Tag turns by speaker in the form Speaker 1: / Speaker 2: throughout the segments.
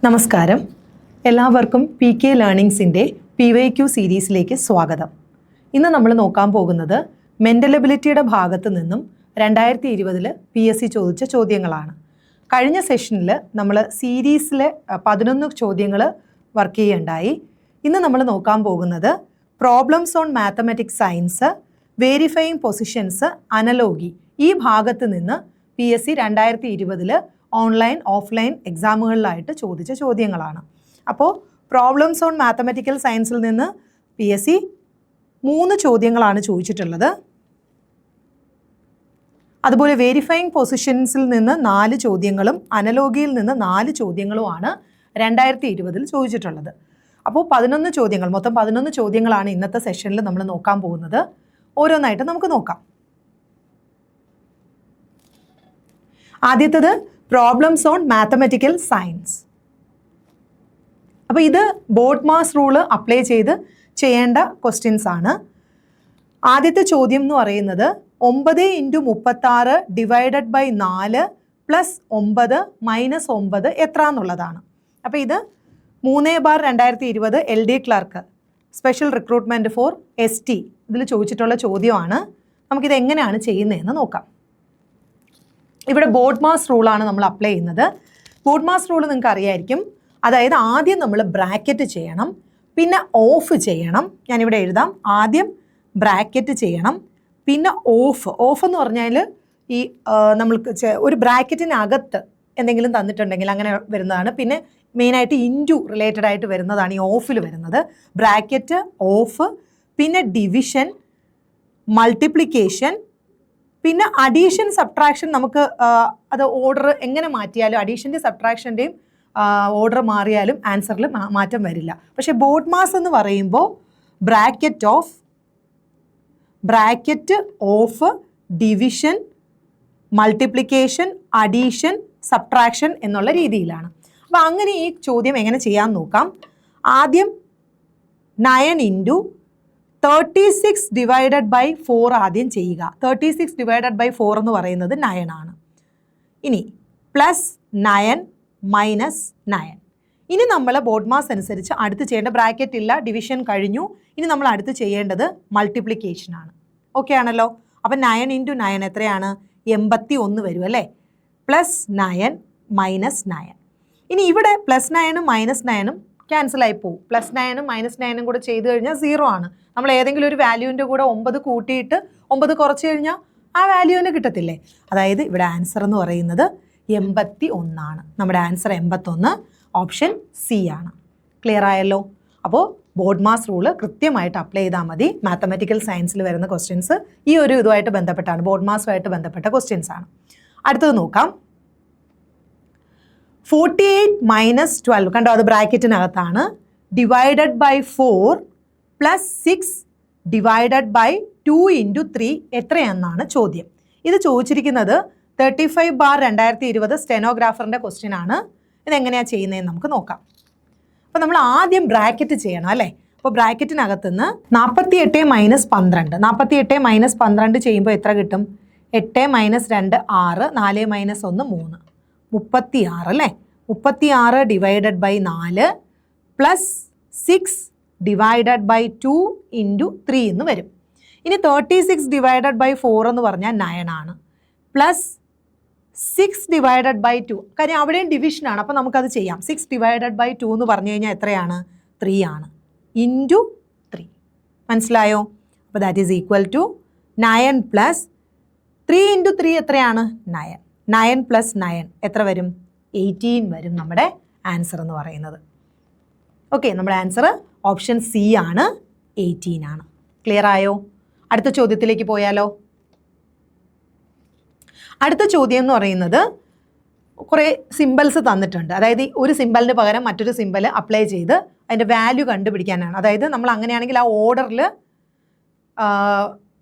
Speaker 1: നമസ്കാരം. എല്ലാവർക്കും P K ലേണിംഗ്സിൻ്റെ PYQ സീരീസിലേക്ക് സ്വാഗതം. ഇന്ന് നമ്മൾ നോക്കാൻ പോകുന്നത് മെൻ്റൽ എബിലിറ്റിയുടെ ഭാഗത്ത് നിന്നും 2020 PSC ചോദിച്ച ചോദ്യങ്ങളാണ്. കഴിഞ്ഞ സെഷനിൽ നമ്മൾ സീരീസിലെ 11 ചോദ്യങ്ങൾ വർക്ക് ചെയ്യുകയുണ്ടായി. ഇന്ന് നമ്മൾ നോക്കാൻ പോകുന്നത് problems on mathematics science, verifying positions, analogy, ഈ ഭാഗത്ത് നിന്ന് PSC 2020 ഓൺലൈൻ ഓഫ്ലൈൻ എക്സാമുകളിലായിട്ട് ചോദിച്ച ചോദ്യങ്ങളാണ്. അപ്പോൾ പ്രോബ്ലംസ് ഓൺ മാത്തമാറ്റിക്കൽ സയൻസിൽ നിന്ന് PSC 3 ചോദ്യങ്ങളാണ് ചോദിച്ചിട്ടുള്ളത്. അതുപോലെ വേരിഫയിങ് പൊസിഷൻസിൽ നിന്ന് 4 ചോദ്യങ്ങളും അനലോഗിയിൽ നിന്ന് 4 ചോദ്യങ്ങളുമാണ് 2020 ചോദിച്ചിട്ടുള്ളത്. അപ്പോൾ 11 ചോദ്യങ്ങൾ, മൊത്തം 11 ചോദ്യങ്ങളാണ് ഇന്നത്തെ സെഷനിൽ നമ്മൾ നോക്കാൻ പോകുന്നത്. ഓരോന്നായിട്ട് നമുക്ക് നോക്കാം. ആദ്യത്തേത് പ്രോബ്ലംസ് ഓൺ മാത്തമാറ്റിക്കൽ സയൻസ്. അപ്പോൾ ഇത് ബോഡ്മാസ് റൂള് അപ്ലൈ ചെയ്ത് ചെയ്യേണ്ട ക്വസ്റ്റ്യൻസ് ആണ്. ആദ്യത്തെ ചോദ്യം എന്ന് പറയുന്നത് 9 × 36 ഡിവൈഡഡ് ബൈ 4 പ്ലസ് 9 മൈനസ് 9 എത്ര എന്നുള്ളതാണ്. അപ്പോൾ ഇത് 3/2020 LD clerk special recruitment for ST ഇതിൽ ചോദിച്ചിട്ടുള്ള ചോദ്യമാണ്. നമുക്കിത് എങ്ങനെയാണ് ചെയ്യുന്നതെന്ന് നോക്കാം. ഇവിടെ ബോഡ്മാസ് റൂളാണ് നമ്മൾ അപ്ലൈ ചെയ്യുന്നത്. ബോഡ്മാസ് റൂൾ നിങ്ങൾക്ക് അറിയായിരിക്കും. അതായത് ആദ്യം നമ്മൾ ബ്രാക്കറ്റ് ചെയ്യണം, പിന്നെ ഓഫ് ചെയ്യണം. ഞാനിവിടെ എഴുതാം. ആദ്യം ബ്രാക്കറ്റ് ചെയ്യണം, പിന്നെ ഓഫ്. ഓഫ് എന്ന് പറഞ്ഞാൽ ഈ നമ്മൾക്ക് ഒരു ബ്രാക്കറ്റിനകത്ത് എന്തെങ്കിലും തന്നിട്ടുണ്ടെങ്കിൽ അങ്ങനെ വരുന്നതാണ്. പിന്നെ മെയിനായിട്ട് ഇൻറ്റു റിലേറ്റഡ് ആയിട്ട് വരുന്നതാണ് ഈ ഓഫിൽ വരുന്നത്. ബ്രാക്കറ്റ്, ഓഫ്, പിന്നെ ഡിവിഷൻ, മൾട്ടിപ്ലിക്കേഷൻ, പിന്നെ അഡീഷൻ, സബ്ട്രാക്ഷൻ. നമുക്ക് അത് ഓർഡർ എങ്ങനെ മാറ്റിയാലും അഡീഷൻ്റെയും സബ്ട്രാക്ഷൻ്റെയും ഓർഡർ മാറിയാലും ആൻസറിൽ മാറ്റം വരില്ല. പക്ഷേ ബോഡ്മാസ് എന്ന് പറയുമ്പോൾ bracket of, division, multiplication, addition, subtraction എന്നുള്ള രീതിയിലാണ്. അപ്പോൾ അങ്ങനെ ഈ ചോദ്യം എങ്ങനെ ചെയ്യാൻ നോക്കാം. ആദ്യം 9 × 36 ഡിവൈഡഡ് ബൈ 4 ആദ്യം ചെയ്യുക. 36 ഡിവൈഡഡ് ബൈ 4 എന്ന് പറയുന്നത് 9 ആണ്. ഇനി പ്ലസ് 9 മൈനസ് 9. ഇനി നമ്മൾ ബോഡ്മാസ് അനുസരിച്ച് അടുത്ത് ചെയ്യേണ്ട, ബ്രാക്കറ്റ് ഇല്ല, ഡിവിഷൻ കഴിഞ്ഞു. ഇനി നമ്മൾ അടുത്ത് ചെയ്യേണ്ടത് മൾട്ടിപ്ലിക്കേഷനാണ്. ഓക്കെ ആണല്ലോ. അപ്പം 9 × 9 എത്രയാണ്? 81 വരും അല്ലേ. Plus 9 minus 9. ഇനി ഇവിടെ പ്ലസ് 9ഉം മൈനസ് 9ഉം ക്യാൻസലായി പോകും. പ്ലസ് 9ഉം മൈനസ് 9ഉം കൂടെ ചെയ്ത് കഴിഞ്ഞാൽ 0 ആണ്. നമ്മൾ ഏതെങ്കിലും ഒരു വാല്യൂവിൻ്റെ കൂടെ 9 കൂട്ടിയിട്ട് 9 കുറച്ച് കഴിഞ്ഞാൽ ആ വാല്യൂവിന് കിട്ടത്തില്ലേ. അതായത് ഇവിടെ ആൻസർ എന്ന് പറയുന്നത് 81 ആണ്. നമ്മുടെ ആൻസർ 81, ഓപ്ഷൻ C ആണ്. ക്ലിയർ ആയല്ലോ. അപ്പോൾ ബോഡ്മാസ് റൂള് കൃത്യമായിട്ട് അപ്ലൈ ചെയ്താൽ മതി. മാത്തമാറ്റിക്കൽ സയൻസിൽ വരുന്ന ക്വസ്റ്റ്യൻസ് ഈ ഒരു ഇതുമായിട്ട് ബന്ധപ്പെട്ടാണ്, ബോഡ്മാസുമായിട്ട് ബന്ധപ്പെട്ട ക്വസ്റ്റ്യൻസ് ആണ്. അടുത്തത് നോക്കാം. 48 മൈനസ് 12 കണ്ടോ, അത് ബ്രാക്കറ്റിനകത്താണ്. Divided by 4 plus 6 divided by 2 × 3 എത്രയെന്നാണ് ചോദ്യം. ഇത് ചോദിച്ചിരിക്കുന്നത് 35/2020 സ്റ്റെനോഗ്രാഫറിൻ്റെ ക്വസ്റ്റ്യൻ ആണ്. ഇതെങ്ങനെയാണ് ചെയ്യുന്നതെന്ന് നമുക്ക് നോക്കാം. അപ്പോൾ നമ്മൾ ആദ്യം ബ്രാക്കറ്റ് ചെയ്യണം അല്ലേ. അപ്പോൾ ബ്രാക്കറ്റിനകത്തുനിന്ന് 48 മൈനസ് 12, 48 മൈനസ് 12 ചെയ്യുമ്പോൾ എത്ര കിട്ടും? 8 മൈനസ് 2 6, 4 മൈനസ് 1 3, 36 അല്ലേ. 36 divided by 4 plus 6 divided by 2 × 3 എന്ന് വരും. ഇനി 36 ഡിവൈഡഡ് ബൈ 4 എന്ന് പറഞ്ഞാൽ 9 ആണ്. പ്ലസ് 6 ഡിവൈഡഡ് ബൈ 2, കാര്യം അവിടെയും ഡിവിഷനാണ്. അപ്പോൾ നമുക്കത് ചെയ്യാം. 6 ഡിവൈഡഡ് ബൈ 2 എന്ന് പറഞ്ഞു കഴിഞ്ഞാൽ എത്രയാണ്? 3 ആണ്. ഇൻറ്റു 3. മനസ്സിലായോ? അപ്പോൾ that is equal to 9 plus 3 × 3 എത്രയാണ്? 9. 9 പ്ലസ് 9 എത്ര വരും? 18 വരും നമ്മുടെ ആൻസർ എന്ന് പറയുന്നത്. ഓക്കെ, നമ്മുടെ ആൻസർ ഓപ്ഷൻ C ആണ്, 18 ആണ്. ക്ലിയർ ആയോ? അടുത്ത ചോദ്യത്തിലേക്ക് പോയാലോ. അടുത്ത ചോദ്യം എന്ന് പറയുന്നത് കുറേ സിമ്പിൾസ് തന്നിട്ടുണ്ട്. അതായത് ഒരു സിമ്പിളിന് പകരം മറ്റൊരു സിമ്പിൾ അപ്ലൈ ചെയ്ത് അതിൻ്റെ വാല്യൂ കണ്ടുപിടിക്കാനാണ്. അതായത് നമ്മൾ അങ്ങനെയാണെങ്കിൽ ആ ഓർഡറിൽ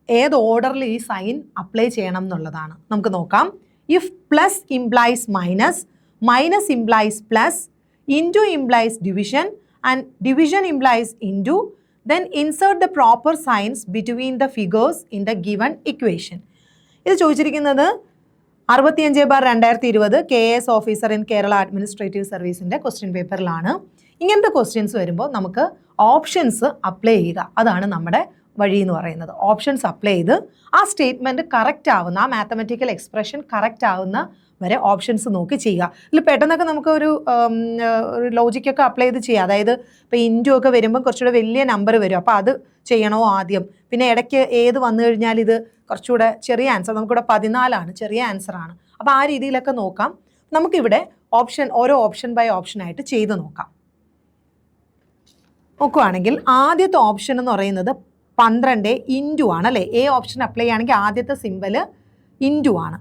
Speaker 1: ഏത് ഓർഡറിൽ ഈ സൈൻ അപ്ലൈ ചെയ്യണം എന്നുള്ളതാണ്. നമുക്ക് നോക്കാം. If plus implies minus, minus implies plus, into implies division and division implies into, then insert the proper signs between the figures in the given equation. ഇത് ചോദിച്ചിരിക്കുന്നത് 65/2020 KS officer in Kerala administrative സർവീസിൻ്റെ question പേപ്പറിലാണ്. ഇങ്ങനത്തെ questions വരുമ്പോൾ നമുക്ക് options apply ചെയ്യുക, അതാണ് നമ്മുടെ വഴി എന്ന് പറയുന്നത്. ഓപ്ഷൻസ് അപ്ലൈ ചെയ്ത് ആ സ്റ്റേറ്റ്മെൻറ്റ് കറക്റ്റ് ആവുന്ന, ആ മാത്തമെറ്റിക്കൽ എക്സ്പ്രഷൻ കറക്റ്റ് ആവുന്ന വരെ ഓപ്ഷൻസ് നോക്കി ചെയ്യുക. ഇതിൽ പെട്ടെന്നൊക്കെ നമുക്ക് ഒരു ലോജിക്കൊക്കെ അപ്ലൈ ചെയ്ത് ചെയ്യുക. അതായത് ഇപ്പോൾ ഇൻറ്റു ഒക്കെ വരുമ്പോൾ കുറച്ചുകൂടെ വലിയ നമ്പർ വരും, അപ്പോൾ അത് ചെയ്യണോ ആദ്യം, പിന്നെ ഇടയ്ക്ക് ഏത് വന്നു കഴിഞ്ഞാൽ ഇത് കുറച്ചുകൂടെ ചെറിയ ആൻസർ, നമുക്കിവിടെ 14 ചെറിയ ആൻസറാണ്. അപ്പോൾ ആ രീതിയിലൊക്കെ നോക്കാം. നമുക്കിവിടെ ഓരോ ഓപ്ഷൻ ബൈ ഓപ്ഷനായിട്ട് ചെയ്ത് നോക്കാം. നോക്കുകയാണെങ്കിൽ ആദ്യത്തെ ഓപ്ഷൻ എന്ന് പറയുന്നത് 12 ഇൻറ്റു ആണ് അല്ലേ. എ ഓപ്ഷൻ അപ്ലൈ ചെയ്യുകയാണെങ്കിൽ ആദ്യത്തെ സിമ്പൽ ഇൻറ്റു ആണ്.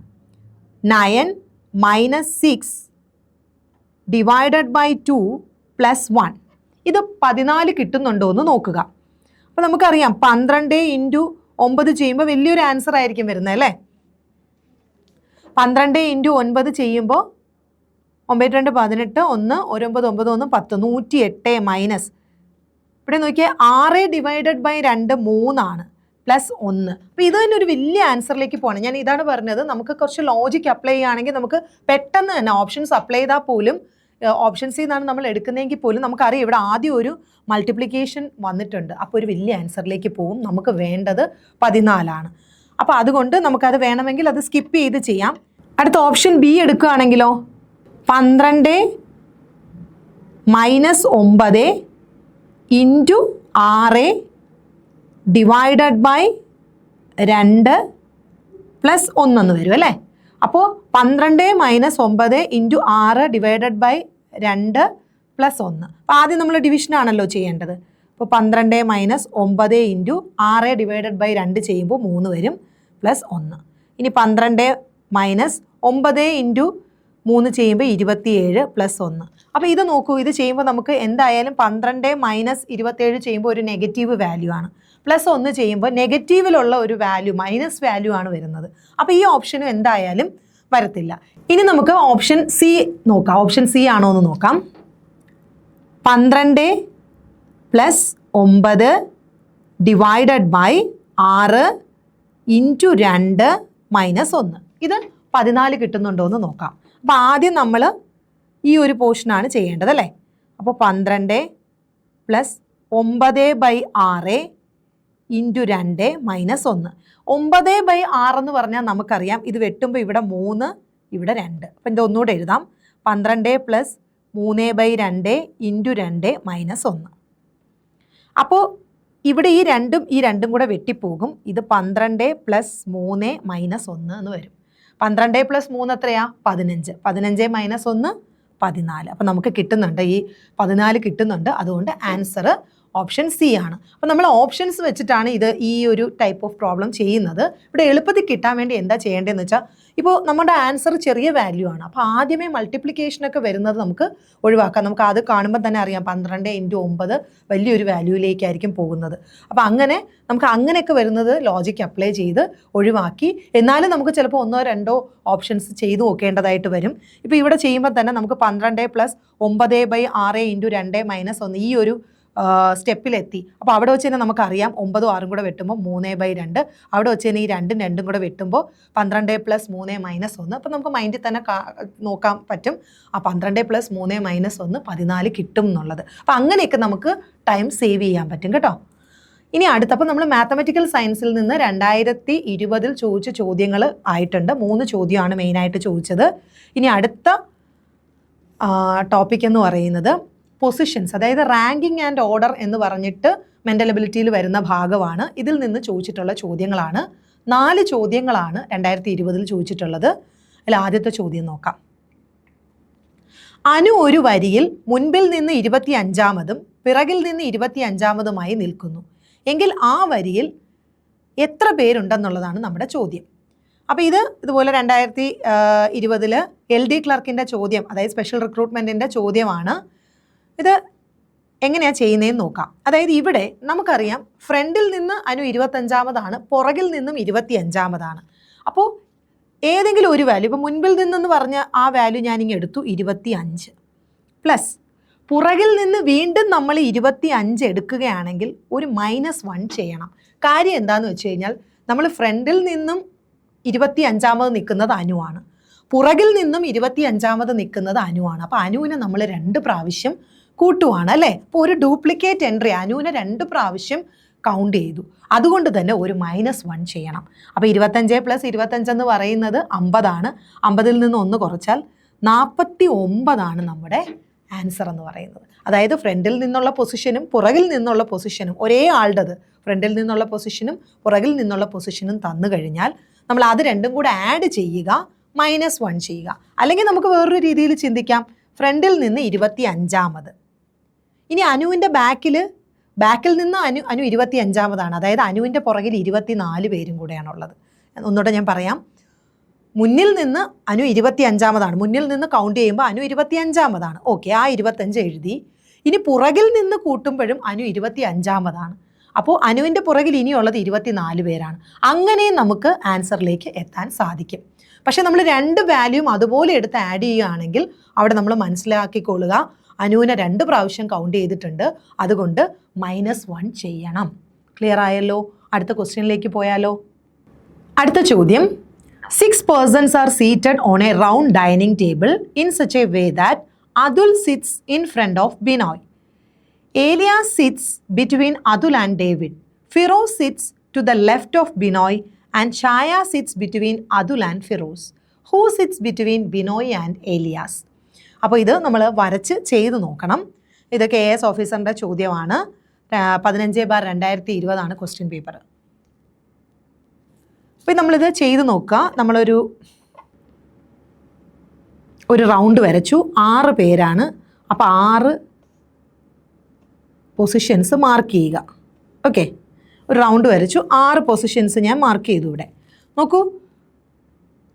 Speaker 1: 9 - 6 ÷ 2 + 1. ഇത് 14 കിട്ടുന്നുണ്ടോ എന്ന് നോക്കുക. അപ്പോൾ നമുക്കറിയാം 12 ഇൻറ്റു 9 ചെയ്യുമ്പോൾ വലിയൊരു ആൻസർ ആയിരിക്കും വരുന്നത് അല്ലേ. 12 ഇൻറ്റു 9 ചെയ്യുമ്പോൾ 9 2 18, 1 1 9 9 1 10, 108 മൈനസ് ഇവിടെ നോക്കിയാൽ 6 ÷ 2 3 +1. അപ്പോൾ ഇത് തന്നെ ഒരു വലിയ ആൻസറിലേക്ക് പോകണം. ഞാൻ ഇതാണ് പറഞ്ഞത്, നമുക്ക് കുറച്ച് ലോജിക്ക് അപ്ലൈ ചെയ്യുകയാണെങ്കിൽ നമുക്ക് പെട്ടെന്ന് തന്നെ ഓപ്ഷൻസ് അപ്ലൈ ചെയ്താൽ പോലും, ഓപ്ഷൻസിൽ നിന്നാണ് നമ്മൾ എടുക്കുന്നതെങ്കിൽ പോലും നമുക്കറിയാം ഇവിടെ ആദ്യം ഒരു മൾട്ടിപ്ലിക്കേഷൻ വന്നിട്ടുണ്ട്, അപ്പോൾ ഒരു വലിയ ആൻസറിലേക്ക് പോകും. നമുക്ക് വേണ്ടത് 14. അപ്പോൾ അതുകൊണ്ട് നമുക്കത് വേണമെങ്കിൽ അത് സ്കിപ്പ് ചെയ്ത് ചെയ്യാം. അടുത്ത ഓപ്ഷൻ ബി എടുക്കുകയാണെങ്കിലോ 12 - 9 ഇൻറ്റു 6 ÷ 2 + 1 എന്ന് വരും അല്ലേ. അപ്പോൾ 12 - 9 ഇൻറ്റു 6 ÷ 2 + 1. അപ്പോൾ ആദ്യം നമ്മൾ ഡിവിഷനാണല്ലോ ചെയ്യേണ്ടത്. അപ്പോൾ 12 - 9 ഇൻറ്റു 6 ÷ 2 ചെയ്യുമ്പോൾ 3 വരും +1. ഇനി 12 - 9 ഇൻറ്റു 3 ചെയ്യുമ്പോൾ 27 +1. അപ്പോൾ ഇത് നോക്കൂ, ഇത് ചെയ്യുമ്പോൾ നമുക്ക് എന്തായാലും 12 - 27 ചെയ്യുമ്പോൾ ഒരു നെഗറ്റീവ് വാല്യൂ ആണ്, +1 ചെയ്യുമ്പോൾ നെഗറ്റീവിലുള്ള ഒരു വാല്യൂ, മൈനസ് വാല്യൂ ആണ് വരുന്നത്. അപ്പോൾ ഈ ഓപ്ഷനും എന്തായാലും വരത്തില്ല. ഇനി നമുക്ക് ഓപ്ഷൻ സി നോക്കാം. ഓപ്ഷൻ സി ആണോ എന്ന് നോക്കാം. 12 + 9 ÷ 6 ഇൻറ്റു 2 - 1. ഇത് 14 കിട്ടുന്നുണ്ടോ എന്ന് നോക്കാം. അപ്പോൾ ആദ്യം നമ്മൾ ഈ ഒരു പോർഷനാണ് ചെയ്യേണ്ടത് അല്ലേ. അപ്പോൾ 12 + 9/6 ഇൻറ്റു 2 - 1. 9/6 എന്ന് പറഞ്ഞാൽ നമുക്കറിയാം ഇത് വെട്ടുമ്പോൾ ഇവിടെ 3 ഇവിടെ 2. അപ്പം ഇത് ഒന്നുകൂടെ എഴുതാം. 12 + 3/2 ഇൻറ്റു 2 - 1. അപ്പോൾ ഇവിടെ ഈ രണ്ടും കൂടെ വെട്ടിപ്പോകും. ഇത് 12 + 3 - 1 എന്ന് വരും. 12 + 3 എത്രയാ? 15. 15 - 1 14. അപ്പോൾ നമുക്ക് കിട്ടുന്നുണ്ട്, ഈ 14 കിട്ടുന്നുണ്ട്. അതുകൊണ്ട് ആൻസർ ഓപ്ഷൻ സി ആണ്. അപ്പോൾ നമ്മൾ ഓപ്ഷൻസ് വെച്ചിട്ടാണ് ഈ ഒരു ടൈപ്പ് ഓഫ് പ്രോബ്ലം ചെയ്യുന്നത്. ഇവിടെ എളുപ്പത്തിൽ കിട്ടാൻ വേണ്ടി എന്താ ചെയ്യേണ്ടതെന്ന് വെച്ചാൽ, ഇപ്പോൾ നമ്മുടെ ആൻസർ ചെറിയ വാല്യൂ ആണ്, അപ്പോൾ ആദ്യമേ മൾട്ടിപ്ലിക്കേഷനൊക്കെ വരുന്നത് നമുക്ക് ഒഴിവാക്കാം. നമുക്ക് അത് കാണുമ്പോൾ തന്നെ അറിയാം 12 ഇൻറ്റു 9 വലിയൊരു വാല്യൂയിലേക്കായിരിക്കും പോകുന്നത്. അപ്പോൾ അങ്ങനെ നമുക്ക് അങ്ങനെയൊക്കെ വരുന്നത് ലോജിക്ക് അപ്ലൈ ചെയ്ത് ഒഴിവാക്കി, എന്നാലും നമുക്ക് ചിലപ്പോൾ 1 2 ഓപ്ഷൻസ് ചെയ്ത് നോക്കേണ്ടതായിട്ട് വരും. ഇപ്പോൾ ഇവിടെ ചെയ്യുമ്പോൾ തന്നെ നമുക്ക് 12 + 9/6 ഇൻറ്റു 2 - 1 ഈ ഒരു സ്റ്റെപ്പിലെത്തി. അപ്പോൾ അവിടെ വെച്ച് തന്നെ നമുക്കറിയാം 9 6 കൂടെ വെട്ടുമ്പോൾ 3/2. അവിടെ വെച്ച് തന്നെ ഈ 2 2 കൂടെ വെട്ടുമ്പോൾ 12 + 3 - 1. അപ്പോൾ നമുക്ക് മൈൻഡിൽ തന്നെ നോക്കാൻ പറ്റും, ആ 12 + 3 - 1 14 കിട്ടും എന്നുള്ളത്. അപ്പോൾ അങ്ങനെയൊക്കെ നമുക്ക് ടൈം സേവ് ചെയ്യാൻ പറ്റും കേട്ടോ. ഇനി അടുത്തപ്പോൾ നമ്മൾ മാത്തമെറ്റിക്കൽ സയൻസിൽ നിന്ന് 2020 ചോദിച്ച ചോദ്യങ്ങൾ ആയിട്ടുണ്ട്. 3 ചോദ്യമാണ് മെയിനായിട്ട് ചോദിച്ചത്. ഇനി അടുത്ത ടോപ്പിക് എന്ന് പറയുന്നത് പൊസിഷൻസ്, അതായത് റാങ്കിങ് ആൻഡ് ഓർഡർ എന്ന് പറഞ്ഞിട്ട് മെൻ്റൽ എബിലിറ്റിയിൽ വരുന്ന ഭാഗമാണ്. ഇതിൽ നിന്ന് ചോദിച്ചിട്ടുള്ള ചോദ്യങ്ങളാണ്. 4 ചോദ്യങ്ങളാണ് 2020 ചോദിച്ചിട്ടുള്ളത്. അതിൽ ആദ്യത്തെ ചോദ്യം നോക്കാം. അനു ഒരു വരിയിൽ മുൻപിൽ നിന്ന് 25-മതും പിറകിൽ നിന്ന് 25-മതുമായി നിൽക്കുന്നു എങ്കിൽ ആ വരിയിൽ എത്ര പേരുണ്ടെന്നുള്ളതാണ് നമ്മുടെ ചോദ്യം. അപ്പോൾ ഇതുപോലെ 2020 LD ക്ലർക്കിൻ്റെ ചോദ്യം, അതായത് സ്പെഷ്യൽ റിക്രൂട്ട്മെൻറ്റിൻ്റെ ചോദ്യമാണ്. ഇത് എങ്ങനെയാണ് ചെയ്യുന്നതെന്ന് നോക്കാം. അതായത് ഇവിടെ നമുക്കറിയാം ഫ്രണ്ടിൽ നിന്ന് അനു 25-മതാണ്, പുറകിൽ നിന്നും 25-മതാണ്. അപ്പോൾ ഏതെങ്കിലും ഒരു വാല്യൂ, ഇപ്പോൾ മുൻപിൽ നിന്നെന്ന് പറഞ്ഞ ആ വാല്യൂ ഞാനിങ്ങനെ എടുത്തു 25, പ്ലസ് പുറകിൽ നിന്ന് വീണ്ടും നമ്മൾ 25 എടുക്കുകയാണെങ്കിൽ ഒരു -1 ചെയ്യണം. കാര്യം എന്താണെന്ന് വെച്ച് കഴിഞ്ഞാൽ നമ്മൾ ഫ്രണ്ടിൽ നിന്നും 25-മത് നിൽക്കുന്നത് അനുവാണ്. പുറകിൽ നിന്നും 25ാമത് നിൽക്കുന്നത് അനുവാണ്. അപ്പോൾ അനുവിനെ നമ്മൾ 2 പ്രാവശ്യം കൂട്ടുവാണ് അല്ലേ. അപ്പോൾ ഒരു ഡ്യൂപ്ലിക്കേറ്റ് എൻട്രി അനുവിനെ 2 പ്രാവശ്യം കൗണ്ട് ചെയ്തു. അതുകൊണ്ട് തന്നെ ഒരു -1 ചെയ്യണം. അപ്പോൾ 25 + 25 എന്ന് പറയുന്നത് 50 ആണ്. 50ൽ നിന്ന് 1 കുറച്ചാൽ 49 നമ്മുടെ ആൻസർ എന്ന് പറയുന്നത്. അതായത് ഫ്രണ്ടിൽ നിന്നുള്ള പൊസിഷനും പുറകിൽ നിന്നുള്ള പൊസിഷനും ഒരേ ആളുടേത്, ഫ്രണ്ടിൽ നിന്നുള്ള പൊസിഷനും പുറകിൽ നിന്നുള്ള പൊസിഷനും തന്നു കഴിഞ്ഞാൽ നമ്മൾ അത് രണ്ടും കൂടെ ആഡ് ചെയ്യുക, -1 ചെയ്യുക. അല്ലെങ്കിൽ നമുക്ക് വേറൊരു രീതിയിൽ ചിന്തിക്കാം. ഫ്രണ്ടിൽ നിന്ന് 25ാമത്. ഇനി അനുവിൻ്റെ ബാക്കിൽ നിന്ന് അനു 25ാമതാണ്. അതായത് അനുവിൻ്റെ പുറകിൽ 24 പേരും കൂടെയാണുള്ളത്. ഒന്നുകൂടെ ഞാൻ പറയാം. മുന്നിൽ നിന്ന് അനു 25ാമതാണ്. മുന്നിൽ നിന്ന് കൗണ്ട് ചെയ്യുമ്പോൾ അനു 25ാമതാണ്. ഓക്കെ, ആ 25 എഴുതി. ഇനി പുറകിൽ നിന്ന് കൂട്ടുമ്പോഴും അനു 25ാമതാണ്. അപ്പോൾ അനുവിൻ്റെ പുറകിൽ ഇനിയുള്ളത് 24 പേരാണ്. അങ്ങനെ നമുക്ക് ആൻസറിലേക്ക് എത്താൻ സാധിക്കും. പക്ഷെ നമ്മൾ 2 വാല്യൂം അതുപോലെ എടുത്ത് ആഡ് ചെയ്യുകയാണെങ്കിൽ അവിടെ നമ്മൾ മനസ്സിലാക്കിക്കൊള്ളുക, അനുവിനെ 2 പ്രാവശ്യം കൗണ്ട് ചെയ്തിട്ടുണ്ട്. അതുകൊണ്ട് -1 ചെയ്യണം. ക്ലിയർ ആയല്ലോ? അടുത്ത ക്വസ്റ്റ്യനിലേക്ക് പോയാലോ? അടുത്ത ചോദ്യം, 6 persons are seated on a round dining table in such a way that Atul sits in front of Binoy. Elias sits between Atul and David. Firoz sits to the left of Binoy and Chaya sits between Atul and Firoz. Who sits between Binoy and Elias? അപ്പോൾ ഇത് നമ്മൾ വരച്ച് ചെയ്ത് നോക്കണം. ഇത് KS ഓഫീസറിൻ്റെ ചോദ്യമാണ്. 15/2020 ആണ് question paper. അപ്പോൾ നമ്മളിത് ചെയ്ത് നോക്കുക. നമ്മളൊരു റൗണ്ട് വരച്ചു. 6 പേരാണ്. അപ്പോൾ 6 പൊസിഷൻസ് മാർക്ക് ചെയ്യുക. ഓക്കെ, ഒരു റൗണ്ട് വരച്ചു. 6 പൊസിഷൻസ് ഞാൻ മാർക്ക് ചെയ്തു. ഇവിടെ നോക്കൂ,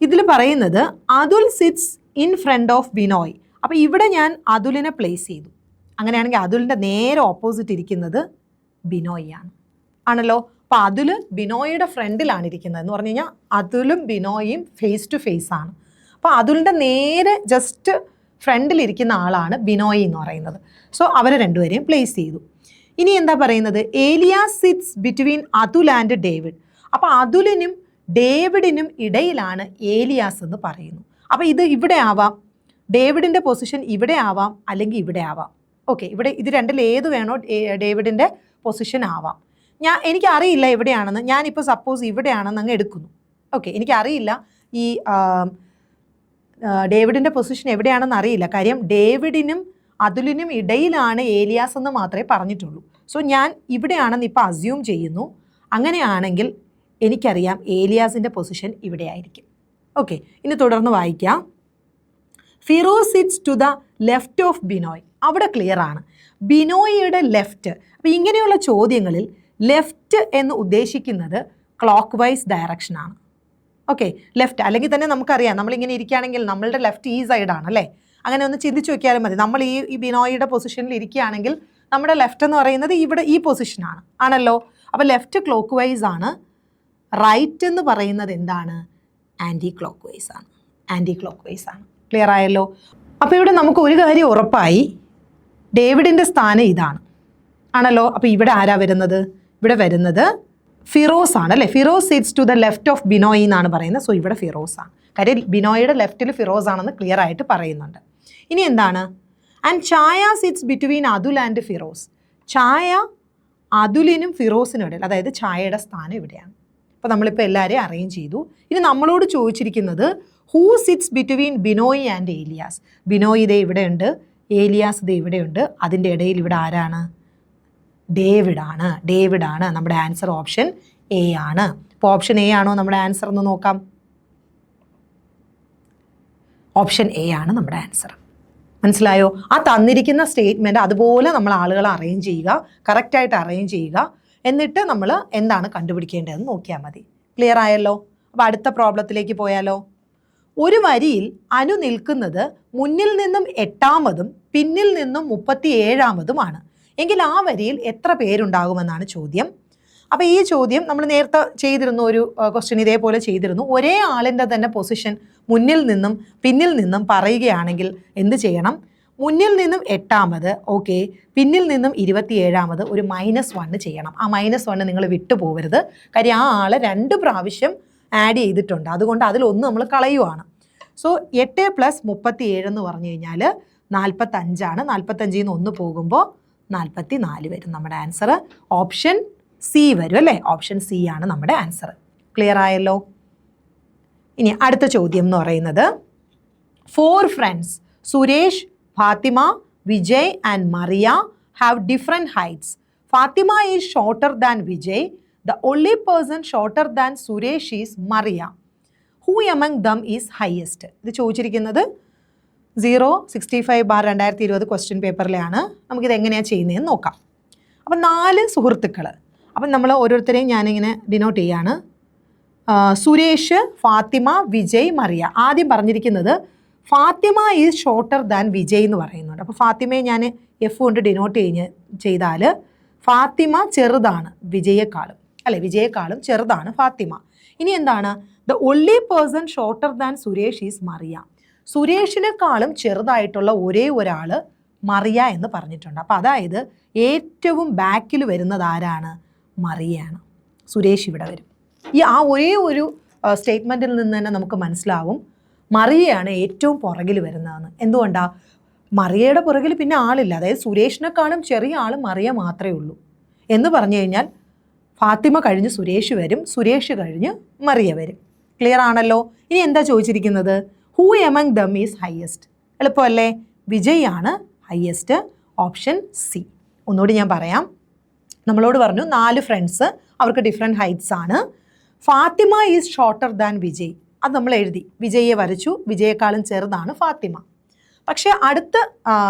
Speaker 1: ഇതിൽ പറയുന്നത് Atul sits in front of Binoy. അപ്പോൾ ഇവിടെ ഞാൻ അതുലിനെ പ്ലേസ് ചെയ്തു. അങ്ങനെയാണെങ്കിൽ അതുലിൻ്റെ നേരെ ഓപ്പോസിറ്റ് ഇരിക്കുന്നത് ബിനോയിയാണ് ആണല്ലോ. അപ്പോൾ അതുൽ ബിനോയിയുടെ ഫ്രണ്ടിലാണ് ഇരിക്കുന്നത് എന്ന് പറഞ്ഞു കഴിഞ്ഞാൽ അതുലും ബിനോയും ഫേസ് ടു ഫേസ് ആണ്. അപ്പോൾ അതുലിൻ്റെ നേരെ ജസ്റ്റ് ഫ്രണ്ടിലിരിക്കുന്ന ആളാണ് ബിനോയ് എന്ന് പറയുന്നത്. സോ അവരെ 2 പേരെയും പ്ലേസ് ചെയ്തു. ഇനി എന്താ പറയുന്നത്? Elias sits between Atul and David. അപ്പോൾ അതുലിനും ഡേവിഡിനും ഇടയിലാണ് ഏലിയാസ് എന്ന് പറയുന്നു. അപ്പോൾ ഇത് ഇവിടെ ആവാം, ഡേവിഡിൻ്റെ പൊസിഷൻ ഇവിടെ ആവാം, അല്ലെങ്കിൽ ഇവിടെ ആവാം. ഓക്കെ, ഇവിടെ ഇത് രണ്ടിൽ ഏത് വേണോ ഡേവിഡിൻ്റെ പൊസിഷൻ ആവാം. എനിക്കറിയില്ല എവിടെയാണെന്ന്. ഞാനിപ്പോൾ സപ്പോസ് ഇവിടെയാണെന്ന് അങ്ങ് എടുക്കുന്നു. ഓക്കെ, എനിക്കറിയില്ല ഈ ഡേവിഡിൻ്റെ പൊസിഷൻ എവിടെയാണെന്ന് അറിയില്ല. കാര്യം ഡേവിഡിനും അതുലിനും ഇടയിലാണ് ഏലിയാസ് എന്ന് മാത്രമേ പറഞ്ഞിട്ടുള്ളൂ. സോ ഞാൻ ഇവിടെയാണെന്ന് ഇപ്പോൾ അസ്യൂം ചെയ്യുന്നു. അങ്ങനെയാണെങ്കിൽ എനിക്കറിയാം ഏലിയാസിൻ്റെ പൊസിഷൻ ഇവിടെ ആയിരിക്കും. ഓക്കെ, ഇനി തുടർന്ന് വായിക്കാം. Firoz sits to the left of Binoy. അവിടെ ക്ലിയർ ആണ്, ബിനോയിയുടെ ലെഫ്റ്റ്. അപ്പോൾ ഇങ്ങനെയുള്ള ചോദ്യങ്ങളിൽ ലെഫ്റ്റ് എന്ന് ഉദ്ദേശിക്കുന്നത് ക്ലോക്ക് വൈസ് ഡയറക്ഷനാണ്. ഓക്കെ, ലെഫ്റ്റ് അല്ലെങ്കിൽ തന്നെ നമുക്കറിയാം, നമ്മളിങ്ങനെ ഇരിക്കുകയാണെങ്കിൽ നമ്മളുടെ ലെഫ്റ്റ് ഈ സൈഡാണ് അല്ലേ. അങ്ങനെ ഒന്ന് ചിന്തിച്ച് നോക്കിയാലും മതി. നമ്മൾ ഈ ബിനോയിയുടെ പൊസിഷനിൽ ഇരിക്കുകയാണെങ്കിൽ നമ്മുടെ ലെഫ്റ്റ് എന്ന് പറയുന്നത് ഇവിടെ ഈ പൊസിഷനാണ് ആണല്ലോ. അപ്പോൾ ലെഫ്റ്റ് ക്ലോക്ക് വൈസ് ആണ്. റൈറ്റ് എന്ന് പറയുന്നത് എന്താണ്? ആൻറ്റി ക്ലോക്ക് വൈസ് ആണ്. ആൻറ്റി ക്ലോക്ക് വൈസ് ആണ്. ക്ലിയർ ആയല്ലോ? അപ്പോൾ ഇവിടെ നമുക്ക് ഒരു കാര്യം ഉറപ്പായി, ഡേവിഡിൻ്റെ സ്ഥാനം ഇതാണ് ആണല്ലോ. അപ്പോൾ ഇവിടെ ആരാ വരുന്നത്? ഇവിടെ വരുന്നത് ഫിറോസ് ആണ് അല്ലേ. Firoz sits to the left of Binoy എന്നാണ് പറയുന്നത്. സോ ഇവിടെ ഫിറോസ് ആണ്. കാര്യം ബിനോയുടെ ലെഫ്റ്റിൽ ഫിറോസ് ആണെന്ന് ക്ലിയർ ആയിട്ട് പറയുന്നുണ്ട്. ഇനി എന്താണ്? And Chaya sits between Atul and Firoz. Chaya അതുലിനും ഫിറോസിനും ഇടയിൽ, അതായത് ചായയുടെ സ്ഥാനം ഇവിടെയാണ്. അപ്പോൾ നമ്മളിപ്പോൾ എല്ലാവരെയും അറേഞ്ച് ചെയ്തു. ഇനി നമ്മളോട് ചോദിച്ചിരിക്കുന്നത് who sits between Binoy and Elias. ബിനോയ് ഇതേ ഇവിടെയുണ്ട്, ഏലിയാസ് ഇതേ ഇവിടെയുണ്ട്. അതിൻ്റെ ഇടയിൽ ഇവിടെ ആരാണ്? ഡേവിഡാണ്. നമ്മുടെ ആൻസർ ഓപ്ഷൻ എ ആണ്. അപ്പോൾ ഓപ്ഷൻ എ ആണോ നമ്മുടെ ആൻസർ എന്ന് നോക്കാം. ഓപ്ഷൻ എ ആണ് നമ്മുടെ ആൻസർ. മനസ്സിലായോ? ആ തന്നിരിക്കുന്ന സ്റ്റേറ്റ്മെൻറ്റ് അതുപോലെ നമ്മൾ ആളുകളെ അറേഞ്ച് ചെയ്യുക, കറക്റ്റായിട്ട് അറേഞ്ച് ചെയ്യുക. എന്നിട്ട് നമ്മൾ എന്താണ് കണ്ടുപിടിക്കേണ്ടതെന്ന് നോക്കിയാൽ മതി. ക്ലിയർ ആയല്ലോ? അപ്പോൾ അടുത്ത പ്രോബ്ലത്തിലേക്ക് പോയാലോ? ഒരു വരിയിൽ അനു നിൽക്കുന്നത് മുന്നിൽ നിന്നും 8ാമതും പിന്നിൽ നിന്നും 37ാമതുമാണ് എങ്കിൽ ആ വരിയിൽ എത്ര പേരുണ്ടാകുമെന്നാണ് ചോദ്യം. അപ്പോൾ ഈ ചോദ്യം നമ്മൾ നേരത്തെ ചെയ്തിരുന്നു, ഒരു ക്വസ്റ്റ്യൻ ഇതേപോലെ ചെയ്തിരുന്നു. ഒരേ ആളിൻ്റെ തന്നെ പൊസിഷൻ മുന്നിൽ നിന്നും പിന്നിൽ നിന്നും പറയുകയാണെങ്കിൽ എന്ത് ചെയ്യണം? മുന്നിൽ നിന്നും 8ാമത്, ഓക്കെ, പിന്നിൽ നിന്നും 27ാമത് ഒരു -1 ചെയ്യണം. ആ -1 നിങ്ങൾ വിട്ടു പോകരുത്. കാര്യം ആ ആളെ 2 പ്രാവശ്യം ആഡ് ചെയ്തിട്ടുണ്ട്. അതുകൊണ്ട് അതിലൊന്ന് നമ്മൾ കളയുവാണ്. സോ 8 + 37 എന്ന് പറഞ്ഞു കഴിഞ്ഞാൽ 45 45 നിന്ന് 1 പോകുമ്പോൾ 44 വരും നമ്മുടെ ആൻസർ. ഓപ്ഷൻ സി വരും അല്ലേ? ഓപ്ഷൻ സി ആണ് നമ്മുടെ ആൻസർ. ക്ലിയർ ആയല്ലോ? ഇനി അടുത്ത ചോദ്യം എന്ന് പറയുന്നത് 4 friends Suresh, Fatima, Vijay and Maria have different heights. Fatima is shorter than Vijay. The only person shorter than Suresh is Maria. Who among them is highest? ഇത് ചോദിച്ചിരിക്കുന്നത് 065/2020 ക്വസ്റ്റ്യൻ പേപ്പറിലാണ്. നമുക്കിത് എങ്ങനെയാണ് ചെയ്യുന്നതെന്ന് നോക്കാം. അപ്പം 4 സുഹൃത്തുക്കൾ. അപ്പം നമ്മൾ ഓരോരുത്തരെയും ഞാനിങ്ങനെ ഡിനോട്ട് ചെയ്യാണ്. സുരേഷ്, ഫാത്തിമ, വിജയ്, മറിയ. ആദ്യം പറഞ്ഞിരിക്കുന്നത് Fatima is shorter than Vijay എന്ന് പറയുന്നുണ്ട്. അപ്പോൾ ഫാത്തിമയെ ഞാൻ എഫ് കൊണ്ട് ഡിനോട്ട് ചെയ്താൽ ഫാത്തിമ ചെറുതാണ് വിജയേക്കാളും, അല്ലെ? വിജയേക്കാളും ചെറുതാണ് ഫാത്തിമ. ഇനി എന്താണ്? The only person shorter than Suresh is Maria. സുരേഷിനേക്കാളും ചെറുതായിട്ടുള്ള ഒരേ ഒരാൾ മറിയ എന്ന് പറഞ്ഞിട്ടുണ്ട്. അപ്പോൾ അതായത് ഏറ്റവും ബാക്കിൽ വരുന്നത് ആരാണ്? മറിയയാണ്. സുരേഷ് ഇവിടെ വരും. ആ ഒരേ ഒരു സ്റ്റേറ്റ്മെൻറ്റിൽ നിന്ന് തന്നെ നമുക്ക് മനസ്സിലാവും മറിയയാണ് ഏറ്റവും പുറകിൽ വരുന്നതെന്ന്. എന്തുകൊണ്ടാണ്? മറിയയുടെ പുറകിൽ പിന്നെ ആളില്ല. അതായത് സുരേഷിനെക്കാളും ചെറിയ ആൾ മറിയ മാത്രമേ ഉള്ളൂ എന്ന് പറഞ്ഞു കഴിഞ്ഞാൽ ഫാത്തിമ കഴിഞ്ഞ് സുരേഷ് വരും, സുരേഷ് കഴിഞ്ഞ് മറിയ വരും. ക്ലിയർ ആണല്ലോ? ഇനി എന്താ ചോദിച്ചിരിക്കുന്നത്? Who among them is highest. എളുപ്പമല്ലേ? വിജയ് ആണ് ഹയസ്റ്റ്. Option C. ഒന്നുകൂടി ഞാൻ പറയാം. നമ്മളോട് പറഞ്ഞു 4 ഫ്രണ്ട്സ്, അവർക്ക് ഡിഫറെൻറ്റ് ഹൈറ്റ്സ് ആണ്. Fatima is shorter than Vijay. അത് നമ്മൾ എഴുതി, വിജയെ വരച്ചു. വിജയേക്കാളും ചെറുതാണ് ഫാത്തിമ. പക്ഷേ അടുത്ത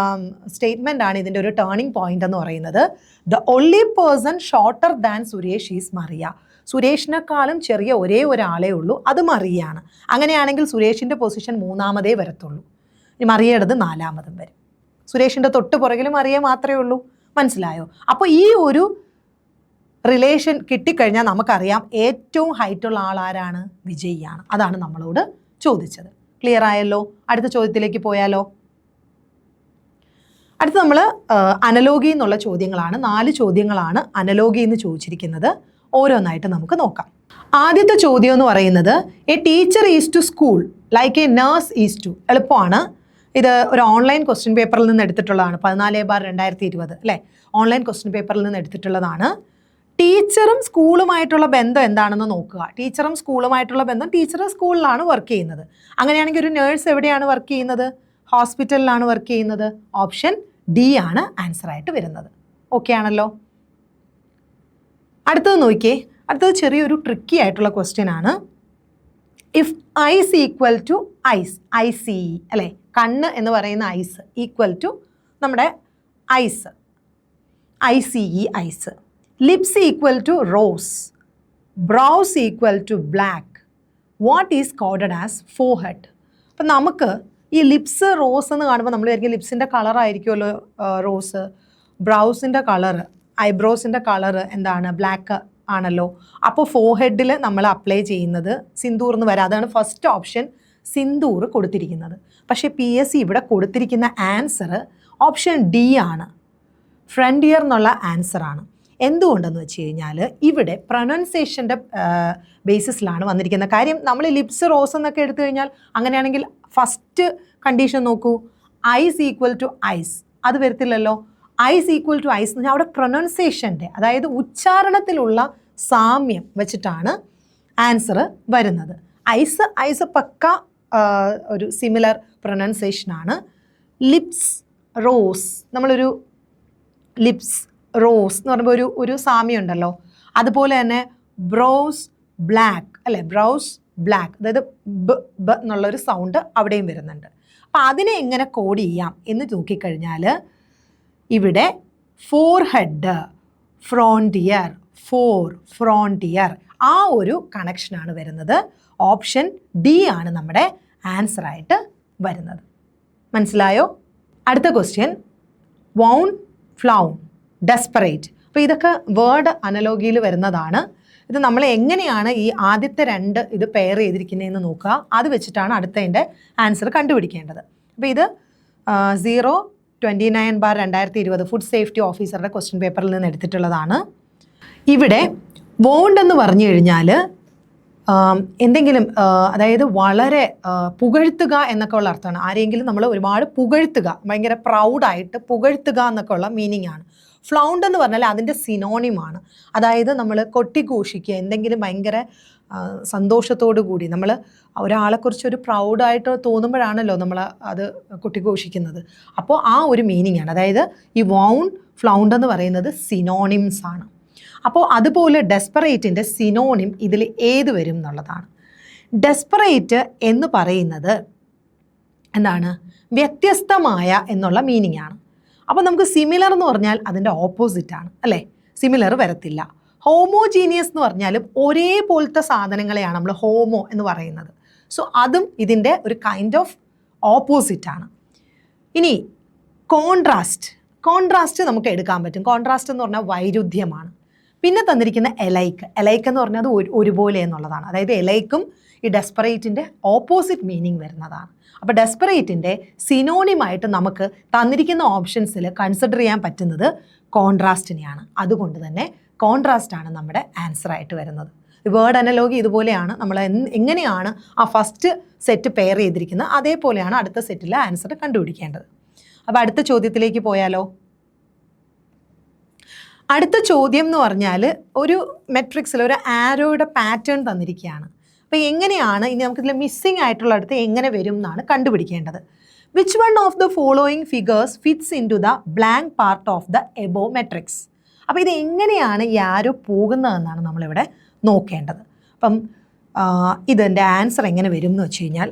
Speaker 1: സ്റ്റേറ്റ്മെൻ്റ് ആണ് ഇതിൻ്റെ ഒരു ടേണിംഗ് പോയിന്റ് എന്ന് പറയുന്നത്. The only person shorter than Suresh is Maria. സുരേഷിനേക്കാളും ചെറിയ ഒരേ ഒരാളേ ഉള്ളൂ, അത് മറിയയാണ്. അങ്ങനെയാണെങ്കിൽ സുരേഷിൻ്റെ പൊസിഷൻ 3-മതേ വരത്തുള്ളൂ. ഇനി മറിയയുടേത് 4-മതും വരും. സുരേഷിൻ്റെ തൊട്ട് പുറകിൽ മറിയ മാത്രമേ ഉള്ളൂ. മനസ്സിലായോ? അപ്പോൾ ഈ ഒരു റിലേഷൻ കിട്ടിക്കഴിഞ്ഞാൽ നമുക്കറിയാം ഏറ്റവും ഹൈറ്റുള്ള ആൾ ആരാണ്? വിജയിയാണ്. അതാണ് നമ്മളോട് ചോദിച്ചത്. ക്ലിയർ ആയല്ലോ? അടുത്ത ചോദ്യത്തിലേക്ക് പോയാലോ? അടുത്ത നമ്മൾ അനലോഗി എന്നുള്ള ചോദ്യങ്ങളാണ്. 4 ചോദ്യങ്ങളാണ് അനലോഗി എന്ന് ചോദിച്ചിരിക്കുന്നത്. ഓരോന്നായിട്ട് നമുക്ക് നോക്കാം. ആദ്യത്തെ ചോദ്യം എന്ന് പറയുന്നത് a teacher is to school like a nurse is to. എളുപ്പമാണ്. ഇത് ഒരു ഓൺലൈൻ ക്വസ്റ്റ്യൻ പേപ്പറിൽ നിന്ന് എടുത്തിട്ടുള്ളതാണ്. 14/2020 അല്ലേ? ഓൺലൈൻ ക്വസ്റ്റ്യൻ പേപ്പറിൽ നിന്ന് എടുത്തിട്ടുള്ളതാണ്. ടീച്ചറും സ്കൂളുമായിട്ടുള്ള ബന്ധം എന്താണെന്ന് നോക്കുക. ടീച്ചറും സ്കൂളുമായിട്ടുള്ള ബന്ധം, ടീച്ചർ സ്കൂളിലാണ് വർക്ക് ചെയ്യുന്നത്. അങ്ങനെയാണെങ്കിൽ ഒരു നേഴ്സ് എവിടെയാണ് വർക്ക് ചെയ്യുന്നത്? ഹോസ്പിറ്റലിലാണ് വർക്ക് ചെയ്യുന്നത്. ഓപ്ഷൻ ഡി ആണ് ആൻസർ ആയിട്ട് വരുന്നത്. ഓക്കെ ആണല്ലോ? അടുത്തത് നോക്കിയേ. അടുത്തത് ചെറിയൊരു ട്രിക്കി ആയിട്ടുള്ള ക്വസ്റ്റ്യൻ ആണ്. If eyes equal to ice, ICE അല്ലേ? കണ്ണ് എന്ന് പറയുന്ന ഐസ് ഈക്വൽ ടു നമ്മുടെ ice, ICE ice. Lips equal to rose, brows equal to black. What is coded as forehead? അപ്പം നമുക്ക് ഈ ലിപ്സ് റോസ് എന്ന് കാണുമ്പോൾ നമ്മൾ വിചാരിക്കും ലിപ്സിൻ്റെ കളറായിരിക്കുമല്ലോ റോസ്. ബ്രൗസിൻ്റെ കളറ്, ഐബ്രോസിൻ്റെ കളറ് എന്താണ്? ബ്ലാക്ക് ആണല്ലോ. അപ്പോൾ ഫോർഹെഡിൽ നമ്മൾ അപ്ലൈ ചെയ്യുന്നത് സിന്ദൂർ എന്ന് വരാം. അതാണ് ഫസ്റ്റ് ഓപ്ഷൻ സിന്ദൂർ കൊടുത്തിരിക്കുന്നത്. പക്ഷേ PSC ഇവിടെ കൊടുത്തിരിക്കുന്ന ആൻസർ ഓപ്ഷൻ ഡി ആണ്. ഫ്രണ്ട് ഇയർ എന്നുള്ള ആൻസറാണ്. എന്തുകൊണ്ടെന്ന് വെച്ച് കഴിഞ്ഞാൽ ഇവിടെ പ്രൊനൗൺസിയേഷൻ്റെ ബേസിസിലാണ് വന്നിരിക്കുന്ന കാര്യം. നമ്മൾ ലിപ്സ് റോസ് എന്നൊക്കെ എടുത്തു കഴിഞ്ഞാൽ അങ്ങനെയാണെങ്കിൽ ഫസ്റ്റ് കണ്ടീഷൻ നോക്കൂ, ഐസ് ഈക്വൽ ടു ഐസ്, അത് വരത്തില്ലല്ലോ. ഐസ് ഈക്വൽ ടു ഐസ് എന്ന് പറഞ്ഞാൽ അവിടെ പ്രൊനൗൺസിയേഷൻ്റെ, അതായത് ഉച്ചാരണത്തിലുള്ള സാമ്യം വെച്ചിട്ടാണ് ആൻസർ വരുന്നത്. ഐസ് പക്ക ഒരു സിമിലർ പ്രൊനൗൺസിയേഷനാണ്. ലിപ്സ് റോസ്, നമ്മളൊരു ലിപ്സ് റോസ് എന്ന് പറയുമ്പോൾ ഒരു സാമ്യം ഉണ്ടല്ലോ. അതുപോലെ തന്നെ ബ്രൗസ് ബ്ലാക്ക് അല്ലേ? ബ്രൗസ് ബ്ലാക്ക്, അതായത് ബ എന്നുള്ളൊരു സൗണ്ട് അവിടെയും വരുന്നുണ്ട്. അപ്പം അതിനെ എങ്ങനെ കോഡ് ചെയ്യാം എന്ന് നോക്കിക്കഴിഞ്ഞാൽ ഇവിടെ ഫോർഹെഡ്, ഫ്രോണ്ടിയർ, ഫ്രോണ്ടിയർ, ആ ഒരു കണക്ഷനാണ് വരുന്നത്. ഓപ്ഷൻ ഡി ആണ് നമ്മുടെ ആൻസർ ആയിട്ട് വരുന്നത്. മനസ്സിലായോ? അടുത്ത ക്വസ്റ്റ്യൻ വൗൺ, ഫ്ലൗൺ, ഡെസ്പറേറ്റ്. അപ്പോൾ ഇതൊക്കെ വേർഡ് അനലോഗിയിൽ വരുന്നതാണ്. ഇത് നമ്മൾ എങ്ങനെയാണ് ഈ ആദ്യത്തെ 2 ഇത് പെയർ ചെയ്തിരിക്കുന്നതെന്ന് നോക്കുക. അത് വെച്ചിട്ടാണ് അടുത്തതിൻ്റെ ആൻസർ കണ്ടുപിടിക്കേണ്ടത്. അപ്പോൾ ഇത് 029/2020 ഫുഡ് സേഫ്റ്റി ഓഫീസറുടെ ക്വസ്റ്റ്യൻ പേപ്പറിൽ നിന്ന് എടുത്തിട്ടുള്ളതാണ്. ഇവിടെ വോണ്ട് എന്ന് പറഞ്ഞു കഴിഞ്ഞാൽ എന്തെങ്കിലും അതായത് വളരെ പുകഴ്ത്തുക എന്നൊക്കെ ഉള്ള അർത്ഥമാണ്. ആരെങ്കിലും നമ്മൾ ഒരുപാട് പുകഴ്ത്തുക, ഭയങ്കര പ്രൗഡായിട്ട് പുകഴ്ത്തുക എന്നൊക്കെ ഉള്ള മീനിങ് ആണ്. ഫ്ലൗണ്ട് എന്ന് പറഞ്ഞാൽ അതിൻ്റെ സിനോണിമാണ്. അതായത് നമ്മൾ കൊട്ടിഘോഷിക്കുക, എന്തെങ്കിലും ഭയങ്കര സന്തോഷത്തോടു കൂടി നമ്മൾ ഒരാളെക്കുറിച്ച് ഒരു പ്രൗഡായിട്ട് തോന്നുമ്പോഴാണല്ലോ നമ്മൾ അത് കൊട്ടിഘോഷിക്കുന്നത്. അപ്പോൾ ആ ഒരു മീനിങ് ആണ്. അതായത് ഈ വൗൺ, ഫ്ലൗണ്ട് എന്ന് പറയുന്നത് സിനോണിംസ് ആണ്. അപ്പോൾ അതുപോലെ ഡെസ്പറേറ്റിൻ്റെ സിനോണിം ഇതിൽ ഏത് വരും എന്നുള്ളതാണ്. ഡെസ്പറേറ്റ് എന്ന് പറയുന്നത് എന്താണ്? വ്യത്യസ്തമായ എന്നുള്ള മീനിങ് ആണ്. അപ്പോൾ നമുക്ക് സിമിലർ എന്ന് പറഞ്ഞാൽ അതിൻ്റെ ഓപ്പോസിറ്റാണ് അല്ലേ? സിമിലർ വരത്തില്ല. ഹോമോജീനിയസ് എന്ന് പറഞ്ഞാലും ഒരേപോലത്തെ സാധനങ്ങളെയാണ് നമ്മൾ ഹോമോ എന്ന് പറയുന്നത്. സോ അതും ഇതിൻ്റെ ഒരു കൈൻഡ് ഓഫ് ഓപ്പോസിറ്റാണ്. ഇനി കോൺട്രാസ്റ്റ് നമുക്ക് എടുക്കാൻ പറ്റും. കോൺട്രാസ്റ്റ് എന്ന് പറഞ്ഞാൽ വൈരുദ്ധ്യമാണ്. പിന്നെ തന്നിരിക്കുന്ന എലൈക്ക് എന്ന് പറഞ്ഞാൽ അത് ഒരുപോലെ എന്നുള്ളതാണ്. അതായത് എലൈക്കും ഈ ഡെസ്പറേറ്റിൻ്റെ ഓപ്പോസിറ്റ് മീനിങ് വരുന്നതാണ്. അപ്പോൾ ഡെസ്പറേറ്റിൻ്റെ സിനോണിമായിട്ട് നമുക്ക് തന്നിരിക്കുന്ന ഓപ്ഷൻസിൽ കൺസിഡർ ചെയ്യാൻ പറ്റുന്നത് കോൺട്രാസ്റ്റിനെയാണ്. അതുകൊണ്ട് തന്നെ കോൺട്രാസ്റ്റ് ആണ് നമ്മുടെ ആൻസർ ആയിട്ട് വരുന്നത്. വേർഡ് അനലോഗി ഇതുപോലെയാണ്. നമ്മൾ എങ്ങനെയാണ് ആ ഫസ്റ്റ് സെറ്റ് പെയർ ചെയ്തിരിക്കുന്നത് അതേപോലെയാണ് അടുത്ത സെറ്റിലെ ആൻസർ കണ്ടുപിടിക്കേണ്ടത്. അപ്പോൾ അടുത്ത ചോദ്യത്തിലേക്ക് പോയാലോ? അടുത്ത ചോദ്യം എന്ന് പറഞ്ഞാൽ ഒരു മെട്രിക്സിൽ ഒരു ആരോയുടെ പാറ്റേൺ തന്നിരിക്കുകയാണ്. അപ്പോൾ എങ്ങനെയാണ് ഇനി നമുക്കിതിൽ മിസ്സിംഗ് ആയിട്ടുള്ള അടുത്ത് എങ്ങനെ വരും എന്നാണ് കണ്ടുപിടിക്കേണ്ടത്. Which one of the following figures fits into the blank part of the above matrix? അപ്പോൾ ഇത് എങ്ങനെയാണ് ഈ ആരോ പോകുന്നതെന്നാണ് നമ്മളിവിടെ നോക്കേണ്ടത്. അപ്പം ഇതിൻ്റെ ആൻസർ എങ്ങനെ വരും എന്ന് വെച്ച് കഴിഞ്ഞാൽ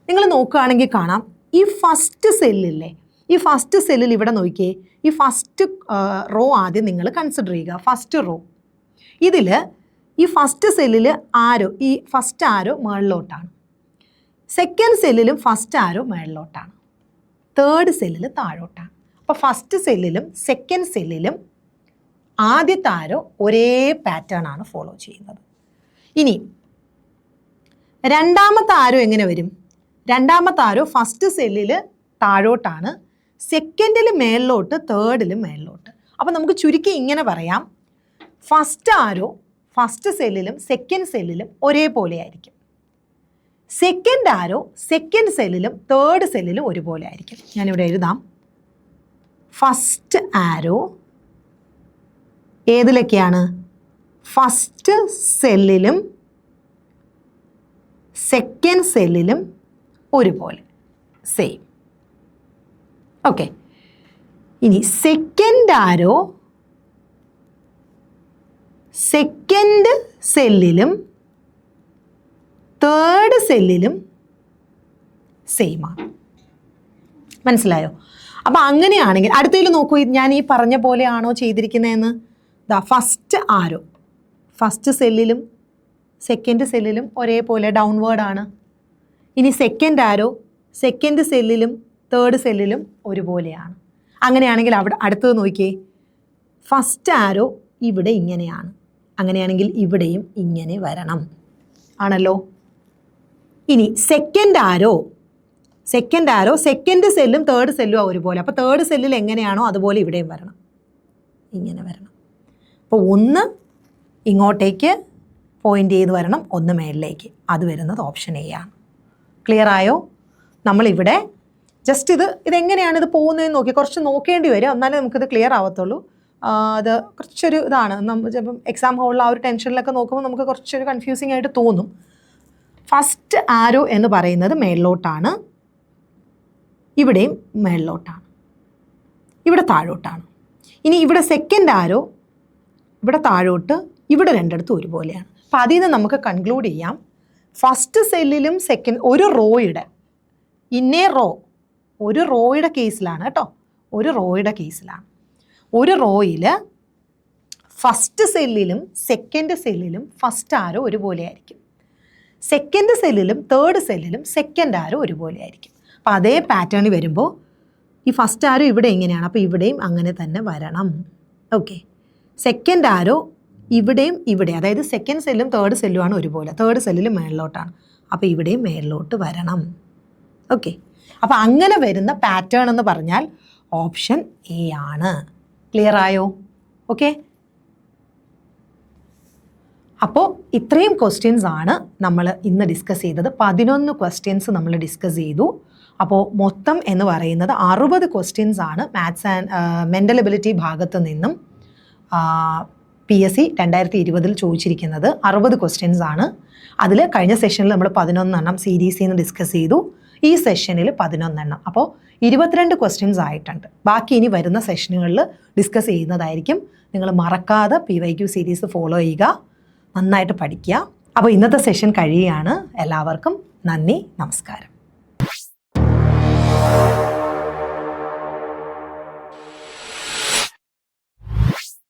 Speaker 1: നിങ്ങൾ നോക്കുകയാണെങ്കിൽ കാണാം, ഈ ഫസ്റ്റ് സെല്ലില്ലേ, ഈ ഫസ്റ്റ് സെല്ലിൽ ഇവിടെ നോക്കിയേ, ഈ ഫസ്റ്റ് റോ ആദ്യം നിങ്ങൾ കൺസിഡർ ചെയ്യുക. ഫസ്റ്റ് റോ ഇതിൽ ഈ ഫസ്റ്റ് സെല്ലിൽ ഈ ഫസ്റ്റ് ആരോ മുകളിലോട്ടാണ്, സെക്കൻഡ് സെല്ലിലും ഫസ്റ്റ് ആരോ മുകളിലോട്ടാണ്, തേർഡ് സെല്ലിൽ താഴോട്ടാണ്. അപ്പോൾ ഫസ്റ്റ് സെല്ലിലും സെക്കൻഡ് സെല്ലിലും ആദ്യത്തെ ആരോ ഒരേ പാറ്റേൺ ആണ് ഫോളോ ചെയ്യുന്നത്. ഇനി രണ്ടാമത്തെ ആരോ എങ്ങനെ വരും? രണ്ടാമത്തെ ആരോ ഫസ്റ്റ് സെല്ലിൽ താഴോട്ടാണ്, സെക്കൻഡിൽ മേളിലോട്ട്, തേർഡിൽ മേളിലോട്ട്. അപ്പോൾ നമുക്ക് ചുരുക്കി ഇങ്ങനെ പറയാം, ഫസ്റ്റ് ആരോ ഫസ്റ്റ് സെല്ലിലും സെക്കൻഡ് സെല്ലിലും ഒരേപോലെ ആയിരിക്കും, സെക്കൻഡ് ആരോ സെക്കൻഡ് സെല്ലിലും തേർഡ് സെല്ലിലും ഒരുപോലെ ആയിരിക്കും. ഞാനിവിടെ എഴുതാം, ഫസ്റ്റ് ആരോ ഏതിലൊക്കെയാണ്? ഫസ്റ്റ് സെല്ലിലും സെക്കൻഡ് സെല്ലിലും ഒരുപോലെ, സെയിം. ഓക്കെ. ഇനി സെക്കൻഡ് ആരോ സെക്കൻഡ് സെല്ലിലും തേർഡ് സെല്ലിലും സെയിം ആണ്. മനസ്സിലായോ? അപ്പം അങ്ങനെയാണെങ്കിൽ അടുത്തതിൽ നോക്കൂ, ഞാൻ ഈ പറഞ്ഞ പോലെയാണോ ചെയ്തിരിക്കുന്നതെന്ന്. ഫസ്റ്റ് ആരോ ഫസ്റ്റ് സെല്ലിലും സെക്കൻഡ് സെല്ലിലും ഒരേപോലെ ഡൗൺവേർഡാണ്. ഇനി സെക്കൻഡ് ആരോ സെക്കൻഡ് സെല്ലിലും തേർഡ് സെല്ലിലും ഒരുപോലെയാണ്. അങ്ങനെയാണെങ്കിൽ അവിടെ അടുത്തത് നോക്കിയേ, ഫസ്റ്റ് ആരോ ഇവിടെ ഇങ്ങനെയാണ്, അങ്ങനെയാണെങ്കിൽ ഇവിടെയും ഇങ്ങനെ വരണം, ആണല്ലോ. ഇനി സെക്കൻഡ് ആരോ സെക്കൻഡ് സെല്ലും തേർഡ് സെല്ലും ഒരുപോലെ, അപ്പോൾ തേർഡ് സെല്ലിൽ എങ്ങനെയാണോ അതുപോലെ ഇവിടെയും വരണം, ഇങ്ങനെ വരണം. അപ്പോൾ ഒന്ന് ഇങ്ങോട്ടേക്ക് പോയിൻ്റ് ചെയ്ത് വരണം, ഒന്ന് മേളിലേക്ക്, അത് വരുന്നത് ഓപ്ഷൻ എ ആണ്. ക്ലിയർ ആയോ? നമ്മളിവിടെ ജസ്റ്റ് ഇതെങ്ങനെയാണ് ഇത് പോകുന്നതെന്ന് നോക്കി കുറച്ച് നോക്കേണ്ടി വരും, എന്നാലേ നമുക്കിത് ക്ലിയർ ആവത്തുള്ളൂ. അത് കുറച്ചൊരു ഇതാണ്, നമ്മൾ ചിലപ്പം എക്സാം ഹോളിൽ ആ ഒരു ടെൻഷനിലൊക്കെ നോക്കുമ്പോൾ നമുക്ക് കുറച്ചൊരു കൺഫ്യൂസിങ് ആയിട്ട് തോന്നും. ഫസ്റ്റ് ആരോ എന്ന് പറയുന്നത് മേളിലോട്ടാണ്, ഇവിടെയും മേളിലോട്ടാണ്, ഇവിടെ താഴോട്ടാണ്. ഇനി ഇവിടെ സെക്കൻഡ് ആരോ ഇവിടെ താഴോട്ട്, ഇവിടെ രണ്ടിടത്തും ഒരുപോലെയാണ്. അപ്പോൾ അതിൽ നിന്ന് നമുക്ക് കൺക്ലൂഡ് ചെയ്യാം, ഫസ്റ്റ് സെല്ലിലും സെക്കൻഡ് ഒരു റോയുടെ ഇന്നേ റോ ഒരു റോയുടെ കേസിലാണ് കേട്ടോ, ഒരു റോയുടെ കേസിലാണ്. ഒരു റോയിൽ ഫസ്റ്റ് സെല്ലിലും സെക്കൻഡ് സെല്ലിലും ഫസ്റ്റ് ആരോ ഒരുപോലെ ആയിരിക്കും, സെക്കൻഡ് സെല്ലിലും തേർഡ് സെല്ലിലും സെക്കൻഡ് ആരോ ഒരുപോലെ ആയിരിക്കും. അപ്പോൾ അതേ പാറ്റേണിൽ വരുമ്പോൾ ഈ ഫസ്റ്റ് ആരോ ഇവിടെ ഇങ്ങനെയാണ്, അപ്പോൾ ഇവിടെയും അങ്ങനെ തന്നെ വരണം. ഓക്കെ. സെക്കൻഡ് ആരോ ഇവിടെയും ഇവിടെ, അതായത് സെക്കൻഡ് സെല്ലും തേർഡ് സെല്ലുമാണ് ഒരുപോലെ, തേർഡ് സെല്ലിൽ മേളിലോട്ടാണ്, അപ്പോൾ ഇവിടെയും മേളിലോട്ട് വരണം. ഓക്കെ. അപ്പോൾ അങ്ങനെ വരുന്ന പാറ്റേൺ എന്ന് പറഞ്ഞാൽ ഓപ്ഷൻ എ ആണ്. ക്ലിയർ ആയോ? ഓക്കെ. അപ്പോൾ ഇത്രയും ക്വസ്റ്റ്യൻസ് ആണ് നമ്മൾ ഇന്ന് ഡിസ്കസ് ചെയ്തത്. 11 ക്വസ്റ്റ്യൻസ് നമ്മൾ ഡിസ്കസ് ചെയ്തു. അപ്പോൾ മൊത്തം എന്ന് പറയുന്നത് 60 ക്വസ്റ്റ്യൻസ് ആണ് മാത്സ് ആൻഡ് മെൻ്റൽ എബിലിറ്റി ഭാഗത്ത് നിന്നും PSC 2020 ചോദിച്ചിരിക്കുന്നത്. 60 ക്വസ്റ്റ്യൻസ് ആണ്. അതിൽ കഴിഞ്ഞ സെഷനിൽ നമ്മൾ 11 എണ്ണം സീരീസിൽ നിന്ന് ഡിസ്കസ് ചെയ്തു. ഈ സെഷനിൽ 11 എണ്ണം. അപ്പോൾ 22 ക്വസ്റ്റ്യൻസ് ആയിട്ടുണ്ട്. ബാക്കി ഇനി വരുന്ന സെഷനുകളിൽ ഡിസ്കസ് ചെയ്യുന്നതായിരിക്കും. നിങ്ങൾ മറക്കാതെ PYQ സീരീസ് ഫോളോ ചെയ്യുക, നന്നായിട്ട് പഠിക്കുക. അപ്പോൾ ഇന്നത്തെ സെഷൻ കഴിയുകയാണ്. എല്ലാവർക്കും നന്ദി, നമസ്കാരം.